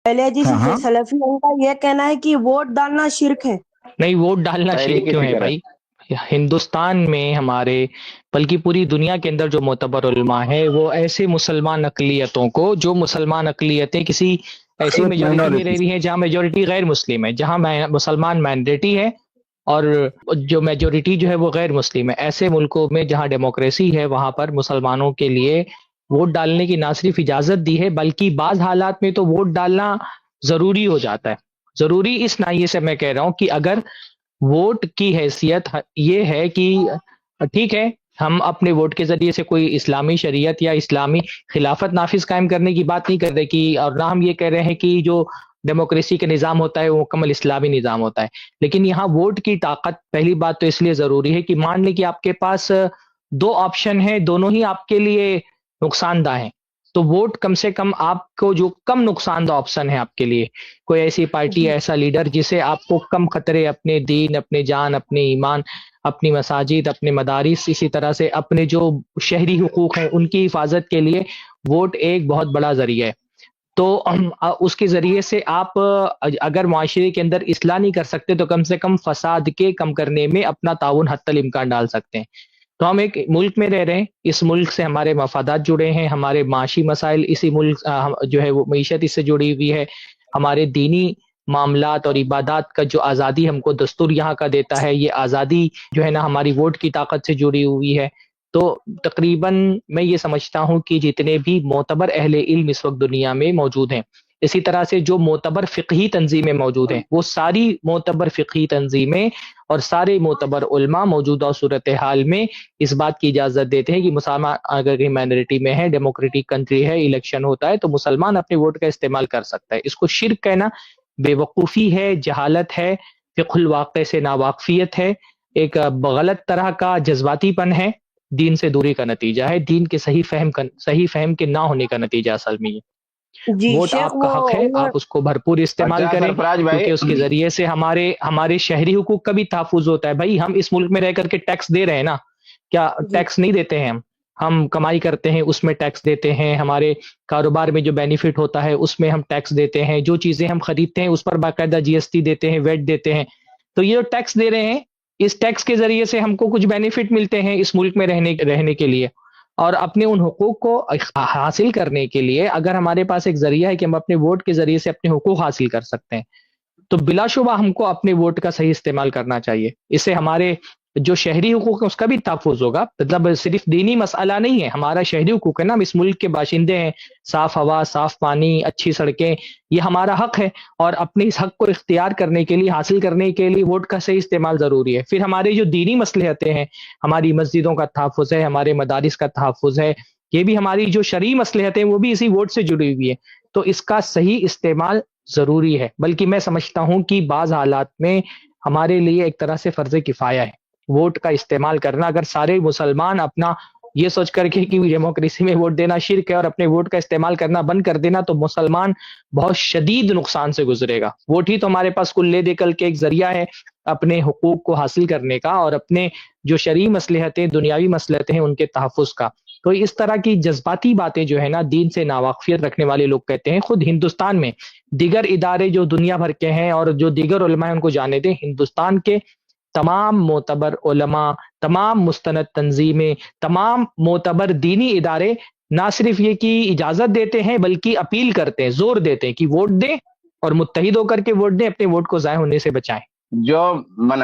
پہلے جی ہاں ہاں سلفیوں کا یہ کہنا ہے کہ ووٹ ڈالنا شرک ہے۔ نہیں، ووٹ ڈالنا تحریک شرک کیوں ہے فکر ہے۔ بھائی؟ ہندوستان میں ہمارے بلکہ پوری دنیا کے اندر جو معتبر علماء ہے وہ ایسے مسلمان اقلیتوں کو، جو مسلمان اقلیتیں کسی ایسی میجورٹی میں رہ رہی ہیں جہاں میجورٹی غیر مسلم ہے، جہاں مسلمان مائنڈریٹی ہے اور جو میجورٹی جو ہے وہ غیر مسلم ہے، ایسے ملکوں میں جہاں ڈیموکریسی ہے وہاں پر مسلمانوں کے لیے ووٹ ڈالنے کی نہ صرف اجازت دی ہے بلکہ بعض حالات میں تو ووٹ ڈالنا ضروری ہو جاتا ہے۔ ضروری اس ناحیے سے میں کہہ رہا ہوں کہ اگر ووٹ کی حیثیت یہ ہے کہ ٹھیک ہے، ہم اپنے ووٹ کے ذریعے سے کوئی اسلامی شریعت یا اسلامی خلافت نافذ قائم کرنے کی بات نہیں کر رہے کہ، اور نہ ہم یہ کہہ رہے ہیں کہ جو ڈیموکریسی کا نظام ہوتا ہے وہ مکمل اسلامی نظام ہوتا ہے، لیکن یہاں ووٹ کی طاقت پہلی بات تو اس لیے ضروری ہے کہ مان لیں کہ آپ کے پاس دو آپشن ہیں، دونوں ہی آپ کے لیے نقصان دہ ہیں، تو ووٹ کم سے کم آپ کو جو کم نقصان دہ آپشن ہے آپ کے لیے، کوئی ایسی پارٹی ایسا لیڈر جسے آپ کو کم خطرے اپنے دین، اپنے جان، اپنے ایمان، اپنی مساجد، اپنے مدارس، اسی طرح سے اپنے جو شہری حقوق ہیں ان کی حفاظت کے لیے ووٹ ایک بہت بڑا ذریعہ ہے۔ تو اس کے ذریعے سے آپ اگر معاشرے کے اندر اصلاح نہیں کر سکتے تو کم سے کم فساد کے کم کرنے میں اپنا تعاون حتی الامکان ڈال سکتے ہیں۔ تو ہم ایک ملک میں رہ رہے ہیں، اس ملک سے ہمارے مفادات جڑے ہیں، ہمارے معاشی مسائل اسی ملک جو ہے وہ معیشت اس سے جڑی ہوئی ہے، ہمارے دینی معاملات اور عبادات کا جو آزادی ہم کو دستور یہاں کا دیتا ہے، یہ آزادی جو ہے نا ہماری ووٹ کی طاقت سے جڑی ہوئی ہے۔ تو تقریباً میں یہ سمجھتا ہوں کہ جتنے بھی معتبر اہل علم اس وقت دنیا میں موجود ہیں، اسی طرح سے جو معتبر فقہی تنظیمیں موجود ہیں، وہ ساری معتبر فقہی تنظیمیں اور سارے معتبر علماء موجودہ صورتحال میں اس بات کی اجازت دیتے ہیں کہ مسلمان اگر مائنورٹی میں ہے، ڈیموکریٹک کنٹری ہے، الیکشن ہوتا ہے تو مسلمان اپنے ووٹ کا استعمال کر سکتا ہے۔ اس کو شرک کہنا بے وقوفی ہے، جہالت ہے، فقہ الواقع سے ناواقفیت ہے، ایک غلط طرح کا جذباتی پن ہے، دین سے دوری کا نتیجہ ہے، دین کے صحیح فہم کے نہ ہونے کا نتیجہ اصل میں یہ جی ووٹ شیخ، آپ کا حق ہے، آپ اس کو بھرپور استعمال اچھا کریں سرفراز بھائی، کیونکہ اس کے ذریعے سے ہمارے شہری حقوق کا بھی تحفظ ہوتا ہے۔ بھائی ہم اس ملک میں رہ کر کے ٹیکس دے رہے ہیں نا، کیا ٹیکس نہیں دیتے ہیں؟ ہم کمائی کرتے ہیں اس میں ٹیکس دیتے ہیں، ہمارے کاروبار میں جو بینیفٹ ہوتا ہے اس میں ہم ٹیکس دیتے ہیں، جو چیزیں ہم خریدتے ہیں اس پر باقاعدہ جی ایس ٹی دیتے ہیں، ویٹ دیتے ہیں۔ تو یہ جو ٹیکس دے رہے ہیں، اس ٹیکس کے ذریعے سے ہم کو کچھ بینیفٹ ملتے ہیں اس ملک میں رہنے کے لیے، اور اپنے ان حقوق کو حاصل کرنے کے لیے اگر ہمارے پاس ایک ذریعہ ہے کہ ہم اپنے ووٹ کے ذریعے سے اپنے حقوق حاصل کر سکتے ہیں، تو بلا شبہ ہم کو اپنے ووٹ کا صحیح استعمال کرنا چاہیے۔ اس سے ہمارے جو شہری حقوق ہیں اس کا بھی تحفظ ہوگا، مطلب صرف دینی مسئلہ نہیں ہے، ہمارا شہری حقوق ہے نا، ہم اس ملک کے باشندے ہیں، صاف ہوا، صاف پانی، اچھی سڑکیں، یہ ہمارا حق ہے، اور اپنے اس حق کو اختیار کرنے کے لیے، حاصل کرنے کے لیے ووٹ کا صحیح استعمال ضروری ہے۔ پھر ہمارے جو دینی مصلحتیں ہیں، ہماری مسجدوں کا تحفظ ہے، ہمارے مدارس کا تحفظ ہے، یہ بھی ہماری جو شرعی مصلحتیں ہیں وہ بھی اسی ووٹ سے جڑی ہوئی ہے، تو اس کا صحیح استعمال ضروری ہے۔ بلکہ میں سمجھتا ہوں کہ بعض حالات میں ہمارے لیے ایک طرح سے فرض کفایہ ہے ووٹ کا استعمال کرنا۔ اگر سارے مسلمان اپنا یہ سوچ کر کے کہ ڈیموکریسی میں ووٹ دینا شرک ہے اور اپنے ووٹ کا استعمال کرنا بند کر دینا، تو مسلمان بہت شدید نقصان سے گزرے گا۔ ووٹ ہی تو ہمارے پاس کل لے دے کل کے ایک ذریعہ ہے اپنے حقوق کو حاصل کرنے کا اور اپنے جو شرعی مصلحتیں، دنیاوی مصلحتیں ہیں ان کے تحفظ کا۔ تو اس طرح کی جذباتی باتیں جو ہے نا، دین سے ناواقفیت رکھنے والے لوگ کہتے ہیں، خود ہندوستان میں دیگر ادارے جو دنیا بھر کے ہیں اور جو دیگر علماء ہیں ان کو جانے دیں، ہندوستان کے تمام معتبر علماء، تمام مستند تنظیمیں، تمام معتبر دینی ادارے نہ صرف یہ کہ اجازت دیتے ہیں بلکہ اپیل کرتے ہیں، زور دیتے ہیں کہ ووٹ دیں اور متحد ہو کر کے ووٹ دیں، اپنے ووٹ کو ضائع ہونے سے بچائیں۔ جو منہج